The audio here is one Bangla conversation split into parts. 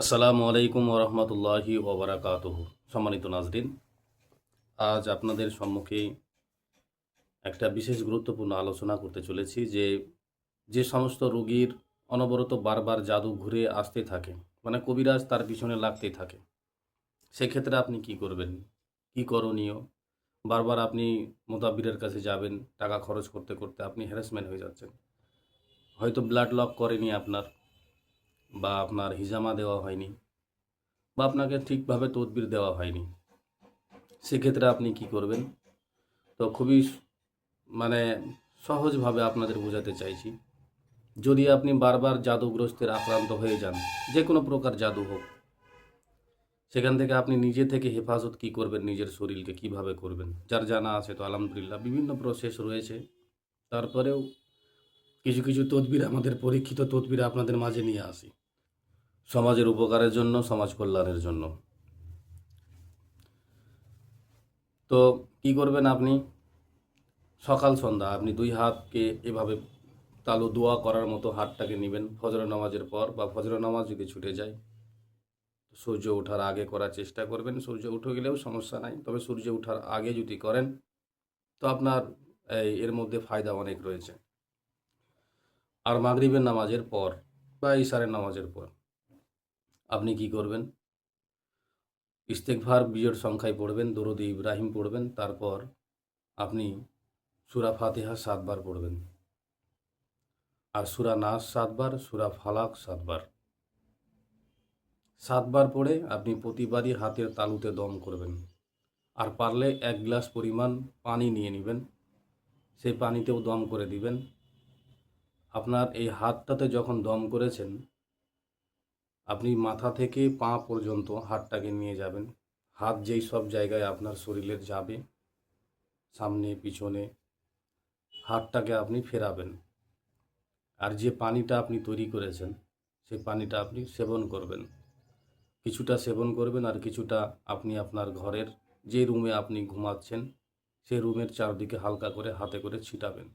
আসসালামু আলাইকুম ওরহমতুল্লাহি ওবরাকাতুহু। সম্মানিত নাজরিন, আজ আপনাদের সম্মুখে একটা বিশেষ গুরুত্বপূর্ণ আলোচনা করতে চলেছি যে সমস্ত রোগীর অনবরত বারবার জাদু ঘুরে আসতে থাকে, মানে কবিরাজ তার পিছনে লাগতেই থাকে, সেক্ষেত্রে আপনি কি করবেন, কি করণীয়? বারবার আপনি মোতাব্বিরের কাছে যাবেন, টাকা খরচ করতে করতে আপনি হ্যারাসমেন্ট হয়ে যাচ্ছেন। হয়তো ব্লাড লক করেনি আপনার, বা আপনার হিজামা দেওয়া হয়নি, বা আপনাকে ঠিকভাবে তদবির দেওয়া হয়নি। সেক্ষেত্রে আপনি কি করবেন? তো খুবই মানে সহজভাবে আপনাদের বোঝাতে চাইছি। যদি আপনি বারবার জাদুগ্রস্তের আক্রান্ত হয়ে যান, যে কোনো প্রকার জাদু হোক, সেখান থেকে আপনি নিজে থেকে হেফাজত কি করবেন, নিজের শরীরকে কিভাবে করবেন, যার জানা আছে তো আলহামদুলিল্লাহ, বিভিন্ন প্রসেস রয়েছে। তারপরেও কিছু কিছু তদবির, আমাদের পরীক্ষিত তদবির আপনাদের মাঝে নিয়ে আসি, সমাজের উপকারের জন্য, সমাজ কল্যাণের জন্য। তো কি করবেন আপনি? সকাল সন্ধ্যা আপনি দুই হাতকে এভাবে তালু দোয়া করার মতো হাতটাকে নেবেন ফজর নামাজের পর, বা ফজর নামাজ যদি ছুটে যায় সূর্য ওঠার আগে করার চেষ্টা করবেন। সূর্য উঠে গেলেও সমস্যা নাই, তবে সূর্য ওঠার আগে যদি করেন তো আপনার এর মধ্যে ফায়দা অনেক রয়েছে। আর মাগরিবের নামাজের পর বা ইশারের নামাজের পর আপনি কি করবেন? ইস্তেগফার বিজোড় সংখ্যায় পড়বেন, দরুদ ইব্রাহিম পড়বেন, তারপর আপনি সূরা ফাতিহা 7 বার পড়বেন, আর সূরা নাস 7 বার, সূরা ফালাক 7 বার। 7 বার পড়ে আপনি প্রতিবারই হাতের তালুতে দম করবেন। আর পারলে 1 গ্লাস পরিমাণ পানি নিয়ে নেবেন, সেই পানিতেও দম করে দিবেন। আপনার এই হাতটাতে যখন দম করেছেন, আপনি মাথা থেকে পা পর্যন্ত হাতটাকে নিয়ে যাবেন। হাত যেই সব জায়গায় আপনার শরীরের যাবে, সামনে পিছনে, হাতটাকে আপনি ফেরাবেন। আর যে পানিটা আপনি তৈরি করেছেন, সেই পানিটা আপনি সেবন করবেন। কিছুটা সেবন করবেন, আর কিছুটা আপনি আপনার ঘরের যে রুমে আপনি ঘুমাচ্ছেন সেই রুমের চারদিকে হালকা করে হাতে করে ছিটাবেন।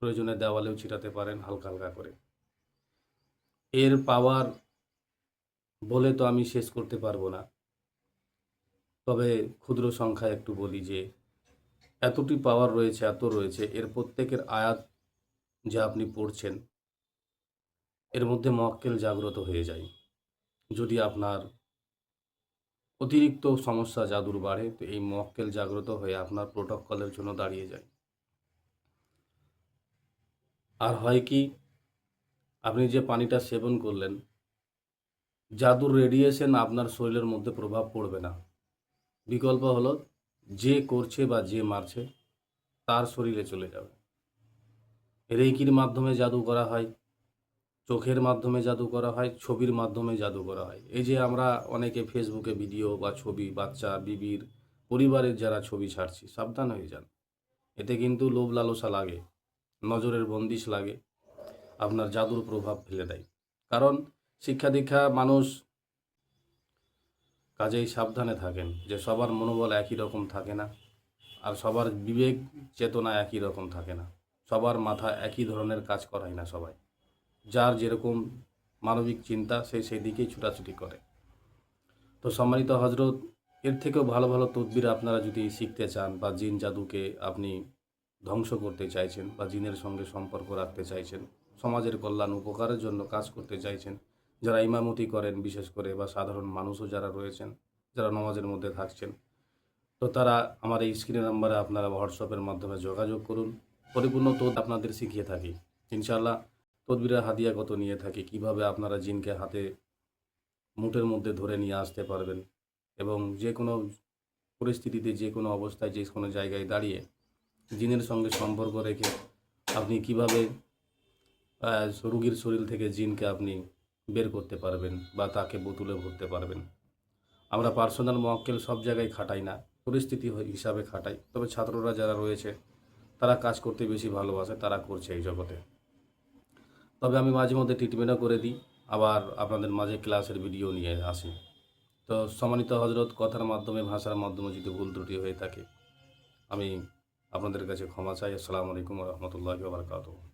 প্রয়োজনে দেওয়ালেও ছিটাতে পারেন হালকা হালকা করে। এর পাওয়ার বলে তো আমি শেষ করতে পারবো না, তবে ক্ষুদ্র সংখ্যায় একটু বলি যে এতটি পাওয়ার রয়েছে, এত রয়েছে। এর প্রত্যেকের আয়াত যা আপনি পড়ছেন, এর মধ্যে মক্কেল জাগ্রত হয়ে যায়। যদি আপনার অতিরিক্ত সমস্যা জাদুর বাড়ে, তো এই মক্কেল জাগ্রত হয়ে আপনার প্রোটোকলের জন্য দাঁড়িয়ে যায়। আর হয় কি, আপনি যে পানিটা সেবন করলেন, জাদুর রেডিয়েশন আপনার শরীরের মধ্যে প্রভাব পড়বে না। বিকল্প হলো যে করছে বা যে মারছে তার শরীরে চলে যাবে। রেইকির মাধ্যমে জাদু করা হয়, চোখের মাধ্যমে জাদু করা হয়, ছবির মাধ্যমে জাদু করা হয়। এই যে আমরা অনেকে ফেসবুকে ভিডিও বা ছবি, বাচ্চা, বিবির, পরিবারের যারা ছবি ছাড়ছি, সাবধান হয়ে যান। এতে কিন্তু লোভ লালসা লাগে, নজরের বন্দিশ লাগে, আপনার জাদুর প্রভাব ফেলে দেয়। কারণ শিক্ষা দীক্ষা মানুষ, কাজেই সাবধানে থাকেন যে সবার মনোবল একই রকম থাকে না, আর সবার বিবেক চেতনা একই রকম থাকে না, সবার মাথা একই ধরনের কাজ করায় না সবাই। যার যেরকম মানবিক চিন্তা সে সেই দিকেই ছুটাছুটি করে। তো সম্মানিত হজরত, এর থেকেও ভালো ভালো তদবির আপনারা যদি শিখতে চান, বা জিন জাদুকে আপনি ধ্বংস করতে চাইছেন, বা জিনের সঙ্গে সম্পর্ক রাখতে চাইছেন, সমাজের কল্যাণ উপকারের জন্য কাজ করতে চাইছেন, যারা ইমামতি করেন বিশেষ করে, বা সাধারণ মানুষও যারা রয়েছেন, যারা নামাজের মধ্যে থাকছেন, তো তারা আমার এই স্ক্রিনের নাম্বারে আপনারা হোয়াটসঅ্যাপের মাধ্যমে যোগাযোগ করুন। পরিপূর্ণ আপনাদের শিখিয়ে থাকি ইনশাআল্লাহ। তদবিরের হাদিয়া কত নিয়ে থাকি, কিভাবে আপনারা জিনকে হাতে মুঠের মধ্যে ধরে নিয়ে আসতে পারবেন, এবং যে কোনো পরিস্থিতিতে, যে কোনো অবস্থায়, যে কোনো জায়গায় দাঁড়িয়ে জিনের সঙ্গে সম্পর্ক রেখে আপনি কিভাবে রোগীর শরীর থেকে জিনকে আপনি বের করতে পারবেন, বা তাকে বোতলে ভরতে পারবেন। আমরা পার্সোনাল মক্কেল সব জায়গায় খাটাই না, পরিস্থিতি হিসাবে খাটাই। তবে ছাত্ররা যারা রয়েছে তারা কাজ করতে বেশি ভালোবাসে, তারা করছে এই জগতে। তবে আমি মাঝে মধ্যে ট্রিটমেন্টও করে দিই, আবার আপনাদের মাঝে ক্লাসের ভিডিও নিয়ে আসি। তো সম্মানিত হজরত, কথার মাধ্যমে, ভাষার মাধ্যমে যদি ভুল ত্রুটি হয়ে থাকে, আমি আপনাদের কাছে ক্ষমা চাই। আসসালামু আলাইকুম রহমতুল্লাহি ওয়া বারাকাতুহু।